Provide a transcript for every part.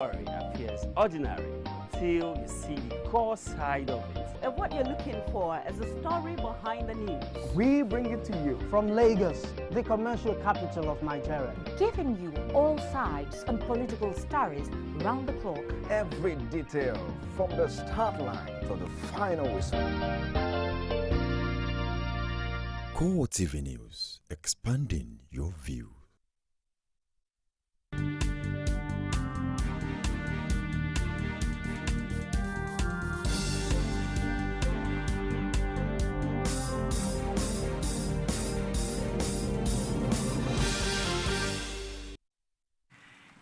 Story appears ordinary until you see the core side of it. And what you're looking for is the story behind the news. We bring it to you from Lagos, the commercial capital of Nigeria. Giving you all sides and political stories round the clock. Every detail from the start line to the final whistle. CoreTV News, expanding your view.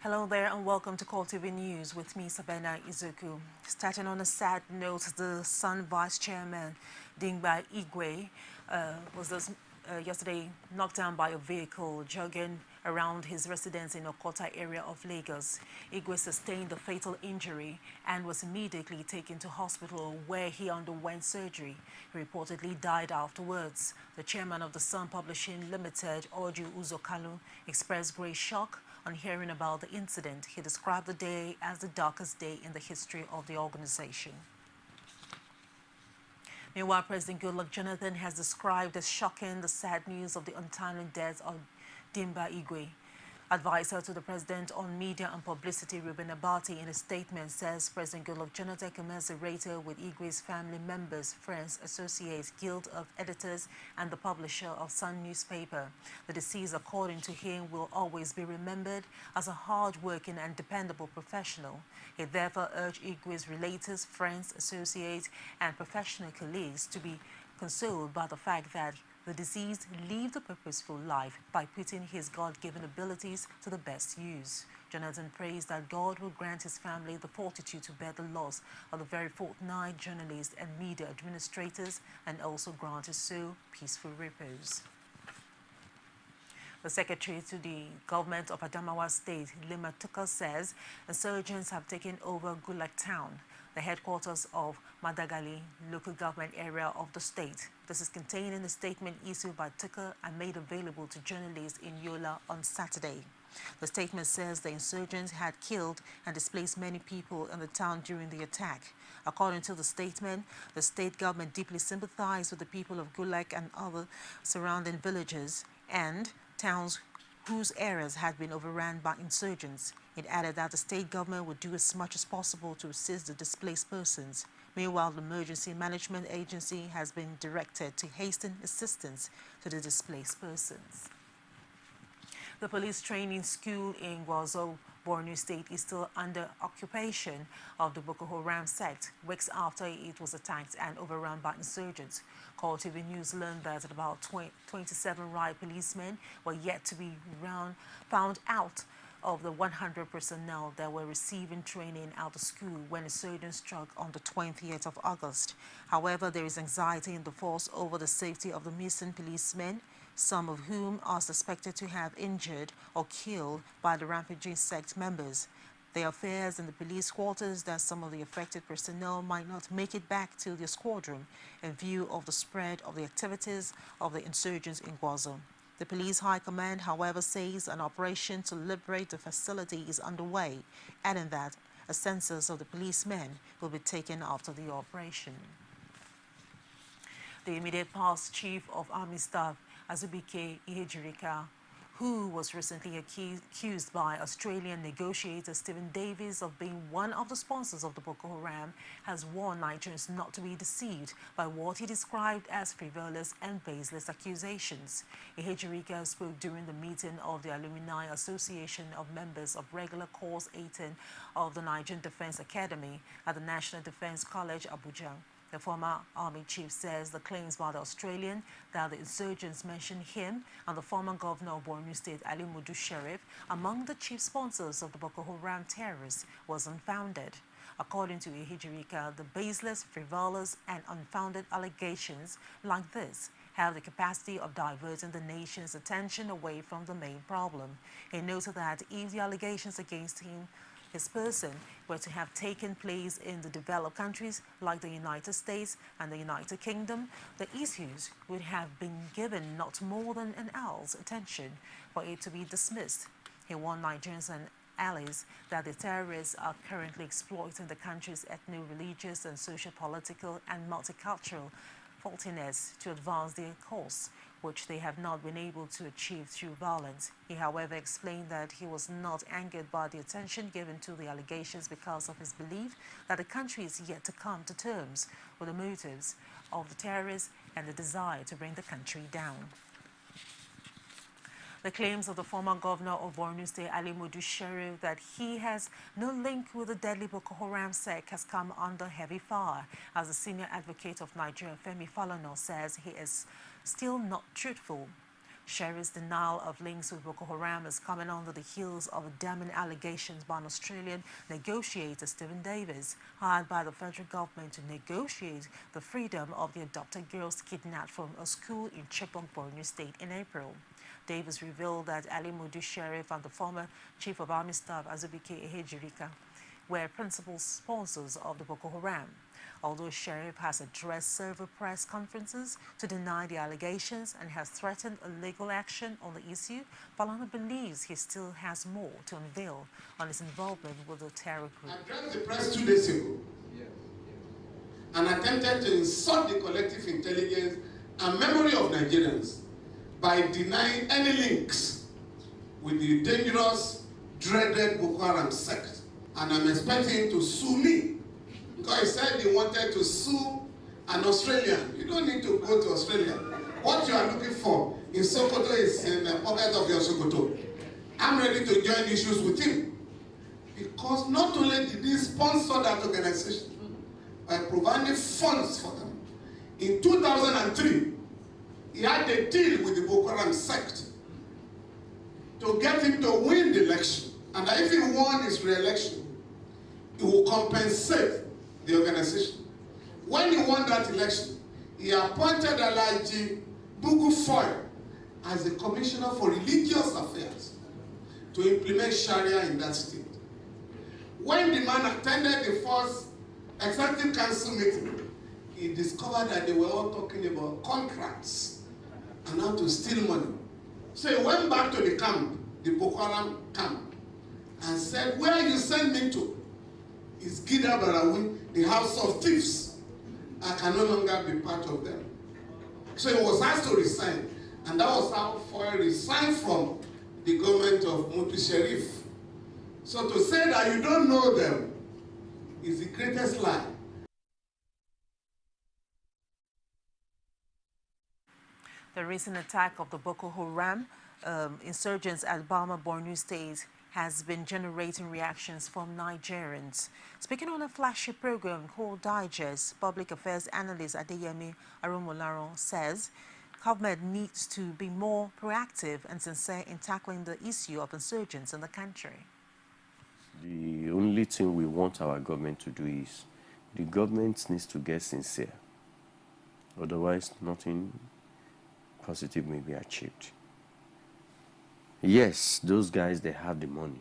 Hello there and welcome to CoreTV News with me, Sabena Izuku. Starting on a sad note, the Sun Vice Chairman, Dimba Igwe, was yesterday knocked down by a vehicle jogging around his residence in Okota area of Lagos. Igwe sustained a fatal injury and was immediately taken to hospital where he underwent surgery. He reportedly died afterwards. The chairman of the Sun Publishing Limited, Oju Uzokalu, expressed great shock on hearing about the incident. He described the day as the darkest day in the history of the organization. Meanwhile, President Goodluck Jonathan has described as shocking the sad news of the untimely death of Dimba Igwe. Advisor to the President on Media and Publicity, Ruben Abati, in a statement says President Goodluck Jonathan commiserated with Igwe's family members, friends, associates, guild of editors, and the publisher of Sun newspaper. The deceased, according to him, will always be remembered as a hard-working and dependable professional. He therefore urged Igwe's relatives, friends, associates, and professional colleagues to be consoled by the fact that the deceased lived a purposeful life by putting his God-given abilities to the best use. Jonathan prays that God will grant his family the fortitude to bear the loss of the very forthright journalists and media administrators, and also grant his soul peaceful repose. The secretary to the government of Adamawa State, Lima Tuka, says insurgents have taken over Gulak Town, the headquarters of Madagali local government area of the state. This is contained in a statement issued by Tuka and made available to journalists in Yola on Saturday. The statement says the insurgents had killed and displaced many people in the town during the attack. According to the statement, the state government deeply sympathized with the people of Gulak and other surrounding villages and towns whose areas had been overrun by insurgents. It added that the state government would do as much as possible to assist the displaced persons. Meanwhile, the Emergency Management Agency has been directed to hasten assistance to the displaced persons. The police training school in Gwazo, Borno State, is still under occupation of the Boko Haram sect, weeks after it was attacked and overrun by insurgents. CoreTV News learned that about 27 riot policemen were yet to be found out of the 100 personnel that were receiving training at the school when insurgents struck on the 20th of August. However, there is anxiety in the force over the safety of the missing policemen, some of whom are suspected to have injured or killed by the rampaging sect members. There are fears in the police quarters that some of the affected personnel might not make it back to their squadron in view of the spread of the activities of the insurgents in Gwazo. The police high command, however, says an operation to liberate the facility is underway, adding that a census of the policemen will be taken after the operation. The immediate past Chief of Army Staff, Azubike Ihejirika, who was recently accused by Australian negotiator Stephen Davis of being one of the sponsors of the Boko Haram, has warned Nigerians not to be deceived by what he described as frivolous and baseless accusations. Ihejirika spoke during the meeting of the Alumni Association of Members of Regular Course 18 of the Nigerian Defense Academy at the National Defense College, Abuja. The former army chief says the claims by the Australian that the insurgents mentioned him and the former governor of Borno State, Ali Mudu Sheriff, among the chief sponsors of the Boko Haram terrorists was unfounded. According to Ihejirika, the baseless, frivolous, and unfounded allegations like this have the capacity of diverting the nation's attention away from the main problem. He noted that if the allegations against his person were to have taken place in the developed countries like the United States and the United Kingdom, the issues would have been given not more than an hour's attention for it to be dismissed. He warned Nigerians allies that the terrorists are currently exploiting the country's ethno-religious and socio-political and multicultural faultiness to advance their cause, which they have not been able to achieve through violence. He, however, explained that he was not angered by the attention given to the allegations because of his belief that the country is yet to come to terms with the motives of the terrorists and the desire to bring the country down. The claims of the former governor of Borno State, Ali Modu Sheriff, that he has no link with the deadly Boko Haram sect has come under heavy fire, as the senior advocate of Nigeria, Femi Falana, says he is still not truthful. Sheriff's denial of links with Boko Haram is coming under the heels of damning allegations by an Australian negotiator, Stephen Davis, hired by the federal government to negotiate the freedom of the adopted girls kidnapped from a school in Chibok, Borno State in April. Davis revealed that Ali Modu Sheriff and the former Chief of Army Staff, Azubike Ehejirika, were principal sponsors of the Boko Haram. Although Sheriff has addressed several press conferences to deny the allegations and has threatened a legal action on the issue, Falana believes he still has more to unveil on his involvement with the terror group. I addressed the press 2 days ago and attempted to insult the collective intelligence and memory of Nigerians by denying any links with the dangerous, dreaded Boko Haram sect. And I'm expecting him to sue me, because he said he wanted to sue an Australian. You don't need to go to Australia. What you are looking for in Sokoto is in the pocket of your Sokoto. I'm ready to join issues with him, because not only did he sponsor that organization by providing funds for them, in 2003, he had a deal with the Boko Haram sect to get him to win the election. And if he won his re-election, he will compensate the organization. When he won that election, he appointed Alhaji Bugu Foy as the Commissioner for Religious Affairs to implement Sharia in that state. When the man attended the first Executive Council meeting, he discovered that they were all talking about contracts and how to steal money. So he went back to the camp, the Boko Haram camp, and said, where you send me to is Gida Barawi, the house of thieves. I can no longer be part of them. So he was asked to resign, and that was how Foy resigned from the government of Modu Sheriff. So to say that you don't know them is the greatest lie. The recent attack of the Boko Haram insurgents at Bama, Borno State has been generating reactions from Nigerians. Speaking on a flashy program called Digest, public affairs analyst Adeyemi Aromolaro says government needs to be more proactive and sincere in tackling the issue of insurgents in the country. The only thing we want our government to do is the government needs to get sincere. Otherwise, nothing positive may be achieved. Yes, those guys, they have the money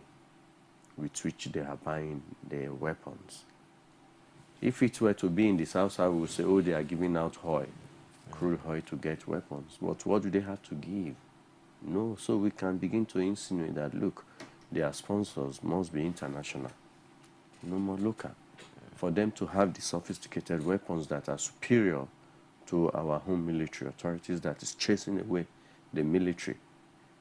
with which they are buying their weapons. If it were to be in the South, I would say, oh, they are giving out oil, crude oil to get weapons. But what do they have to give? No, so we can begin to insinuate that, look, their sponsors must be international, no more local. For them to have the sophisticated weapons that are superior to our home military authorities that is chasing away the military,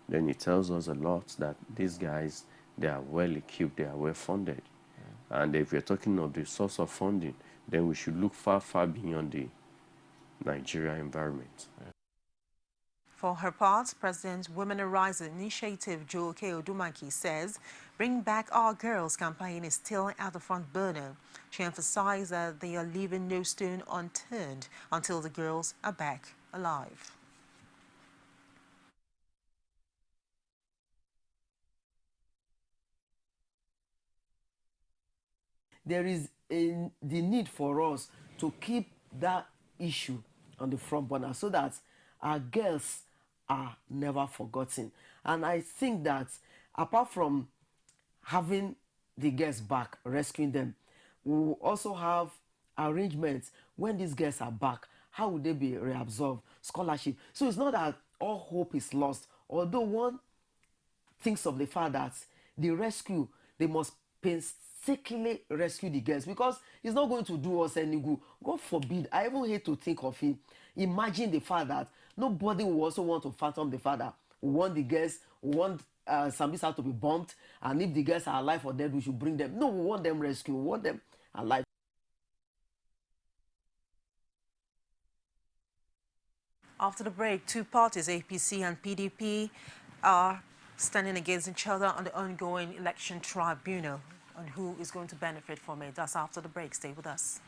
then it tells us a lot that these guys, they are well equipped, they are well funded. And if we're talking of the source of funding, then we should look far, far beyond the Nigeria environment. For her part, President Women Arise Initiative Joke Odumaki says Bring Back Our Girls campaign is still at the front burner. She emphasized that they are leaving no stone unturned until the girls are back alive. There is the need for us to keep that issue on the front burner so that our girls are never forgotten. And I think that apart from having the girls back, rescuing them, we will also have arrangements when these girls are back. How would they be reabsorbed? Scholarship. So it's not that all hope is lost, although one thinks of the fact that the rescue they must painstakingly rescue the girls, because it's not going to do us any good. God forbid, I even hate to think of it. Imagine the fact that nobody will also want to fathom the fact that we want the girls, we want Sambisa to be bumped, and if the girls are alive or dead, we should bring them. No, we want them rescued, we want them alive. After the break, two parties, APC and PDP, are standing against each other on the ongoing election tribunal on who is going to benefit from it. That's after the break. Stay with us.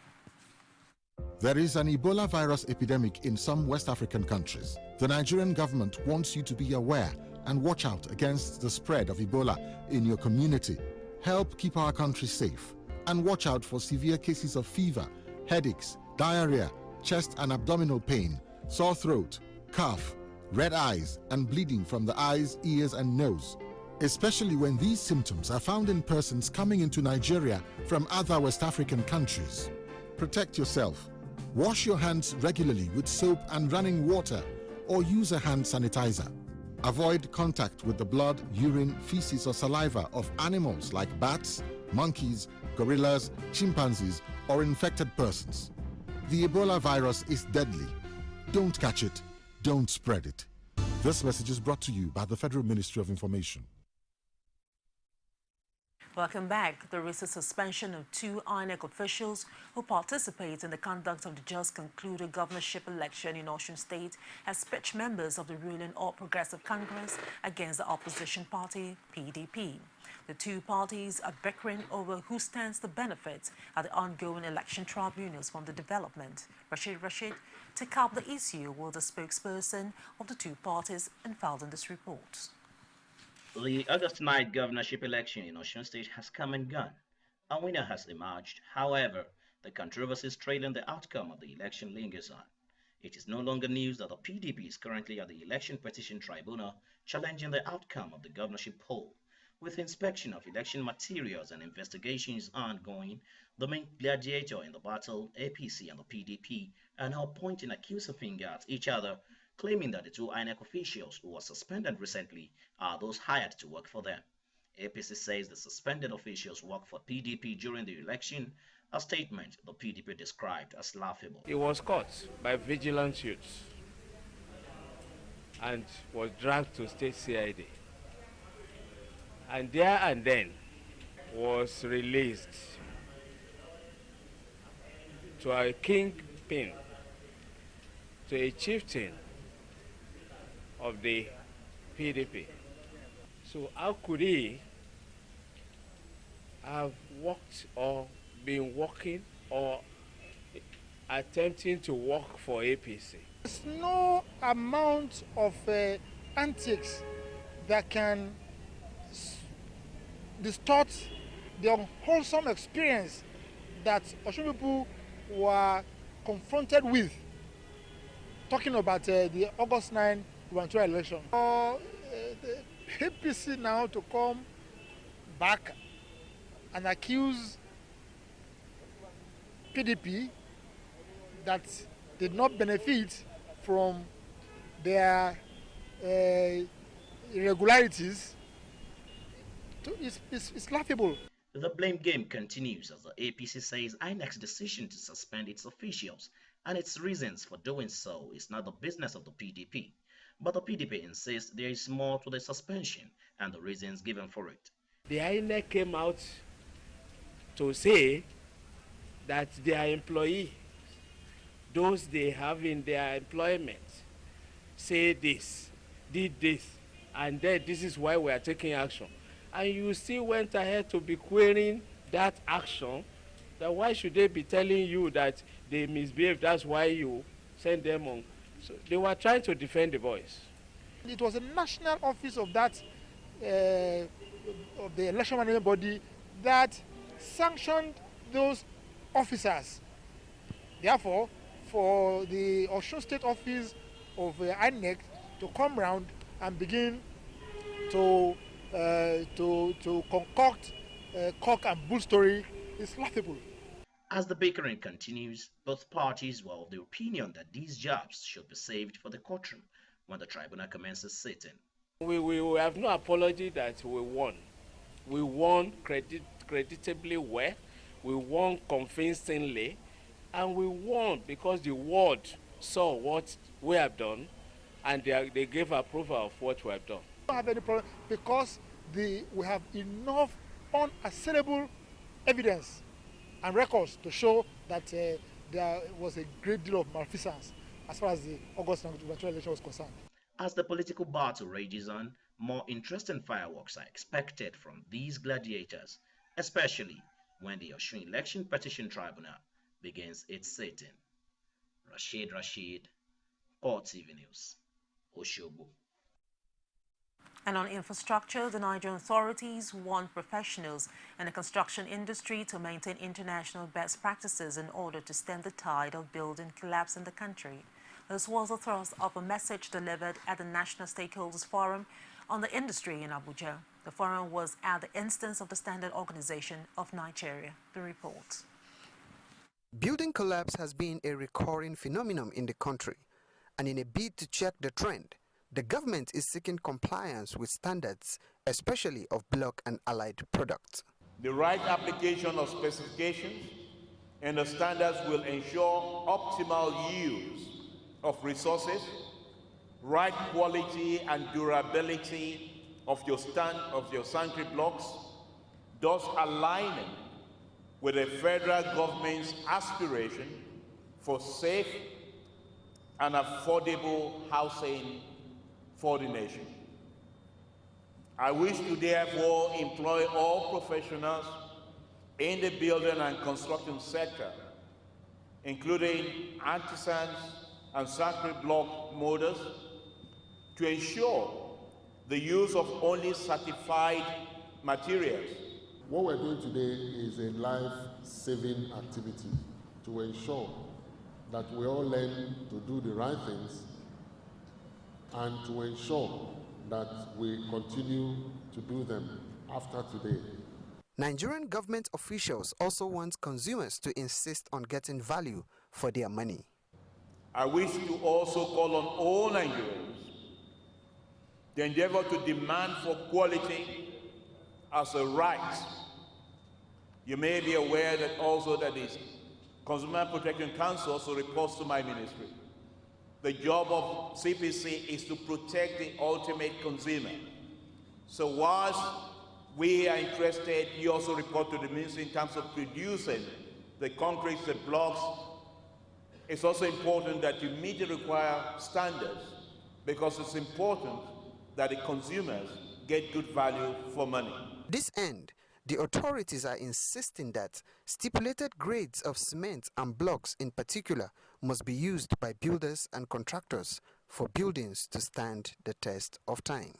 There is an Ebola virus epidemic in some West African countries. The Nigerian government wants you to be aware and watch out against the spread of Ebola in your community. Help keep our country safe and watch out for severe cases of fever, headaches, diarrhea, chest and abdominal pain, sore throat, cough, red eyes, and bleeding from the eyes, ears, and nose, especially when these symptoms are found in persons coming into Nigeria from other West African countries. Protect yourself. Wash your hands regularly with soap and running water, or use a hand sanitizer. Avoid contact with the blood, urine, feces, or saliva of animals like bats, monkeys, gorillas, chimpanzees, or infected persons. The Ebola virus is deadly. Don't catch it, don't spread it. This message is brought to you by the Federal Ministry of Information. Welcome back. There is a suspension of two INEC officials who participate in the conduct of the just concluded governorship election in Osun State as speech members of the ruling All Progressive Congress against the opposition party, PDP. The two parties are bickering over who stands to benefit at the ongoing election tribunals from the development. Rashid, take up the issue with the spokesperson of the two parties and filed in this report. The August 9th governorship election in Osun State has come and gone. A winner has emerged. However, the controversies trailing the outcome of the election lingers on. It is no longer news that the PDP is currently at the Election Petition Tribunal challenging the outcome of the governorship poll. With inspection of election materials and investigations ongoing, the main gladiator in the battle, APC and the PDP, are now pointing accusing finger at each other, claiming that the two INEC officials who were suspended recently are those hired to work for them. APC says the suspended officials worked for PDP during the election, a statement the PDP described as laughable. He was caught by vigilant youths and was dragged to state CID. And there and then was released to a kingpin, to a chieftain of the PDP. So how could he have worked or been working or attempting to work for APC? There's no amount of antics that can distort the unwholesome experience that Osun people were confronted with, talking about the August 9 gubernatorial election. For the APC now to come back and accuse PDP that did not benefit from their irregularities, it's laughable. The blame game continues as the APC says INEC's decision to suspend its officials and its reasons for doing so is not the business of the PDP. But the PDP insists there is more to the suspension and the reasons given for it. The INEC came out to say that their employees, those they have in their employment, say this, did this, and then this is why we are taking action. And you still went ahead to be querying that action, then why should they be telling you that they misbehaved? That's why you send them on. So they were trying to defend the boys. It was a national office of that, of the election management body that sanctioned those officers. Therefore, for the Osun State office of INEC to come round and begin to concoct cock and bull story is laughable. As the bickering continues, both parties were of the opinion that these jobs should be saved for the courtroom when the tribunal commences sitting. We have no apology that we won. We won creditably well, we won convincingly, and we won because the world saw what we have done, and they gave approval of what we have done. We don't have any problem because we have enough unassailable evidence and records to show that there was a great deal of malfeasance as far as the August 2022 election was concerned. As the political battle rages on, more interesting fireworks are expected from these gladiators, especially when the Osun Election Petition Tribunal begins its sitting. Rashid, CoreTV News, Oshobo. And on infrastructure, the Nigerian authorities want professionals in the construction industry to maintain international best practices in order to stem the tide of building collapse in the country. This was the thrust of a message delivered at the National Stakeholders Forum on the Industry in Abuja. The forum was at the instance of the Standard Organization of Nigeria. The report. Building collapse has been a recurring phenomenon in the country, and in a bid to check the trend, the government is seeking compliance with standards, especially of block and allied products. The right application of specifications and the standards will ensure optimal use of resources, right quality and durability of your concrete blocks, thus aligning with the federal government's aspiration for safe and affordable housing for the nation. I wish to therefore employ all professionals in the building and construction sector, including artisans and concrete block molders, to ensure the use of only certified materials. What we're doing today is a life-saving activity to ensure that we all learn to do the right things and to ensure that we continue to do them after today. Nigerian government officials also want consumers to insist on getting value for their money. I wish to also call on all Nigerians to endeavor to demand for quality as a right. You may be aware that also that the Consumer Protection Council also reports to my ministry. The job of CPC is to protect the ultimate consumer. So whilst we are interested, you also report to the ministry in terms of producing the concrete, the blocks. It's also important that you meet the required standards because it's important that the consumers get good value for money. This end, the authorities are insisting that stipulated grades of cement and blocks in particular must be used by builders and contractors for buildings to stand the test of time.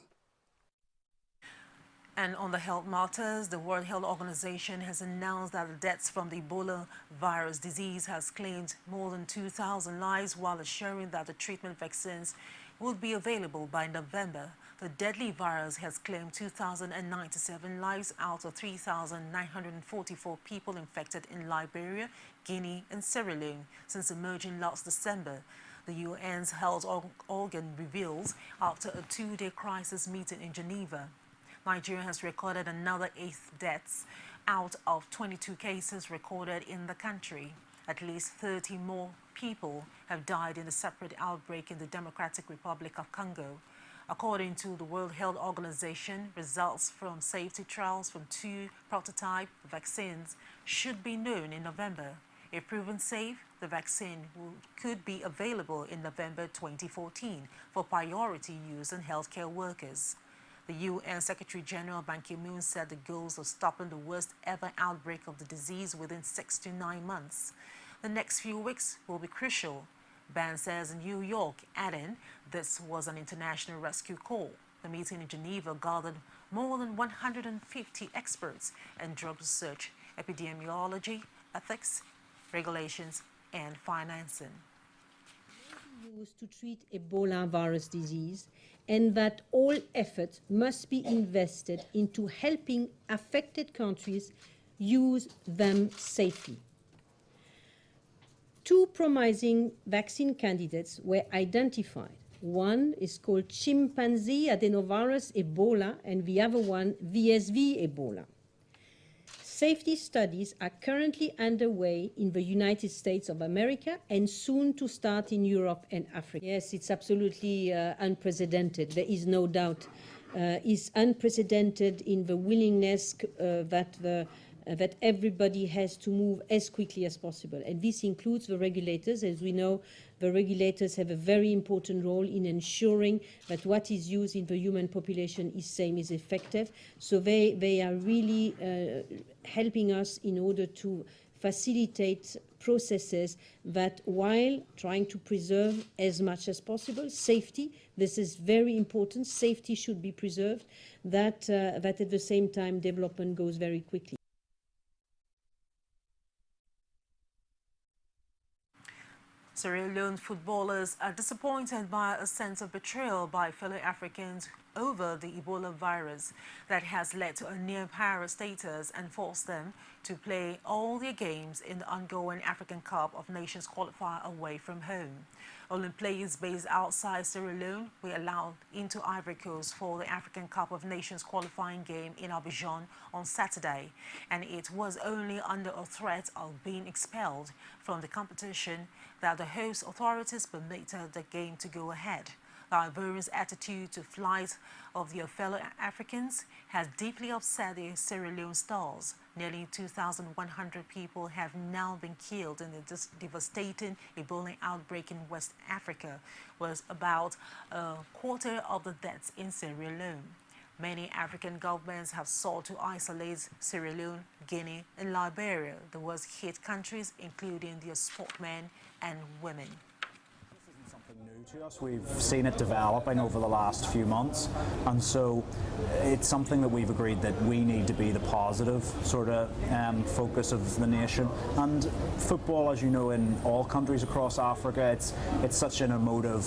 And on the health matters, the World Health Organization has announced that the deaths from the Ebola virus disease has claimed more than 2,000 lives, while assuring that the treatment vaccines will be available by November. The deadly virus has claimed 2,097 lives out of 3,944 people infected in Liberia, Guinea, and Sierra Leone since emerging last December. The UN's health organ reveals after a two-day crisis meeting in Geneva. Nigeria has recorded another 8 deaths out of 22 cases recorded in the country. At least 30 more people have died in a separate outbreak in the Democratic Republic of Congo. According to the World Health Organization, results from safety trials from 2 prototype vaccines should be known in November. If proven safe, the vaccine could be available in November 2014 for priority use in healthcare workers. The UN Secretary General Ban Ki-moon said the goals of stopping the worst ever outbreak of the disease within 6 to 9 months. The next few weeks will be crucial, Ban says in New York, adding this was an international rescue call. The meeting in Geneva gathered more than 150 experts in drug research, epidemiology, ethics, regulations, and financing. Used to treat Ebola virus disease, and that all efforts must be invested into helping affected countries use them safely. 2 promising vaccine candidates were identified, One is called chimpanzee adenovirus Ebola, and the other one VSV Ebola. Safety studies are currently underway in the United States of America and soon to start in Europe and Africa. Yes, it's absolutely unprecedented. There is no doubt. It's unprecedented in the willingness that everybody has to move as quickly as possible. And this includes the regulators. As we know, the regulators have a very important role in ensuring that what is used in the human population is same, is effective. So they are really helping us in order to facilitate processes that, while trying to preserve as much as possible safety, this is very important, safety should be preserved, that at the same time development goes very quickly. Sierra Leone footballers are disappointed by a sense of betrayal by fellow Africans over the Ebola virus that has led to a near-power status and forced them to play all their games in the ongoing African Cup of Nations qualifier away from home. Only players based outside Sierra Leone were allowed into Ivory Coast for the African Cup of Nations qualifying game in Abidjan on Saturday, and it was only under a threat of being expelled from the competition that the host authorities permitted the game to go ahead. The Ivorians' attitude to flight of their fellow Africans has deeply upset the Sierra Leone stars. Nearly 2,100 people have now been killed in the devastating Ebola outbreak in West Africa, with about a quarter of the deaths in Sierra Leone. Many African governments have sought to isolate Sierra Leone, Guinea, and Liberia, the worst hit countries, including their sportsmen and women. New to us. We've seen it developing over the last few months, and so it's something that we've agreed that we need to be the positive sort of focus of the nation. And football, as you know, in all countries across Africa, it's such an emotive,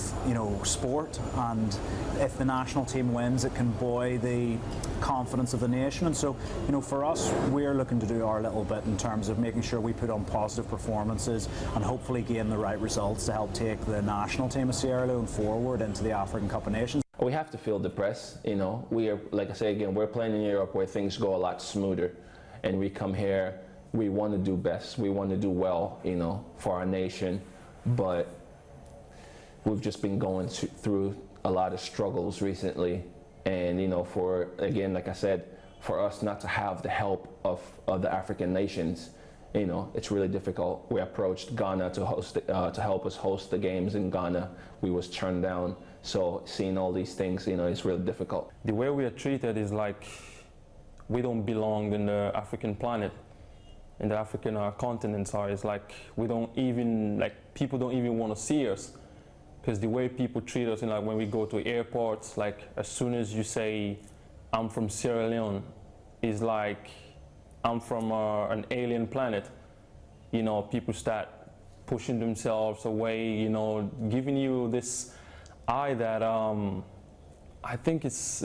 sport, and if the national team wins, it can buoy the confidence of the nation. And so, for us, we're looking to do our little bit in terms of making sure we put on positive performances and hopefully gain the right results to help take the national team of Sierra Leone forward into the African Cup of Nations. We have to feel depressed, We are, like I say again, we're playing in Europe where things go a lot smoother, and we come here, we want to do best, we want to do well, for our nation, but we've just been going through a lot of struggles recently, and for, again, like I said, for us not to have the help of the African nations, it's really difficult. We approached Ghana to host, to help us host the games in Ghana. We was turned down. So seeing all these things, it's really difficult. The way we are treated is like we don't belong in the African planet, in the African continent. Sorry, it's like we don't even, people don't even want to see us, because the way people treat us, when we go to airports, as soon as you say, "I'm from Sierra Leone," it's like I'm from an alien planet. People start pushing themselves away, giving you this eye that I think it's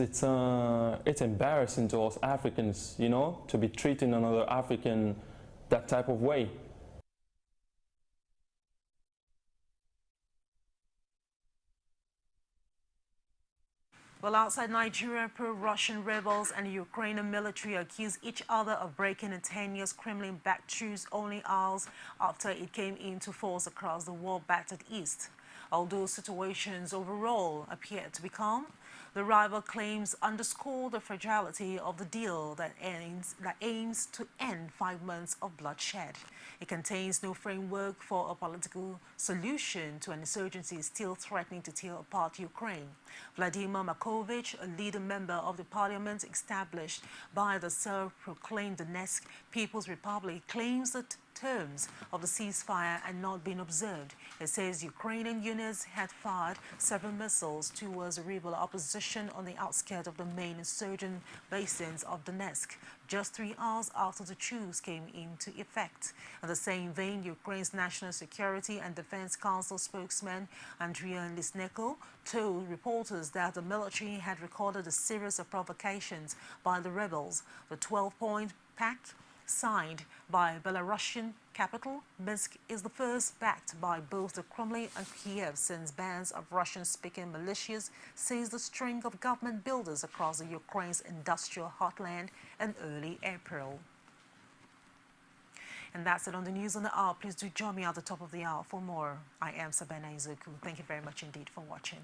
embarrassing to us Africans, to be treating another African that type of way. Well, outside Nigeria, pro-Russian rebels and the Ukrainian military accuse each other of breaking a 10-year Kremlin-backed truce only hours after it came into force across the war-battered East. Although situations overall appear to be calm, the rival claims underscore the fragility of the deal that aims to end 5 months of bloodshed. It contains no framework for a political solution to an insurgency still threatening to tear apart Ukraine. Vladimir Markovich, a leading member of the parliament established by the self-proclaimed Donetsk People's Republic, claims that terms of the ceasefire had not been observed. It says Ukrainian units had fired several missiles towards the rebel opposition on the outskirts of the main insurgent basins of Donetsk, just 3 hours after the truce came into effect. In the same vein, Ukraine's National Security and Defense Council spokesman Andriy Lisnenko told reporters that the military had recorded a series of provocations by the rebels. The 12-point pact Signed by Belarusian capital, Minsk is the first backed by both the Kremlin and Kiev since bands of Russian-speaking militias seized the string of government buildings across the Ukraine's industrial heartland in early April. And that's it on the news on the hour. Please do join me at the top of the hour for more. I am Sabina Izuku. Thank you very much indeed for watching.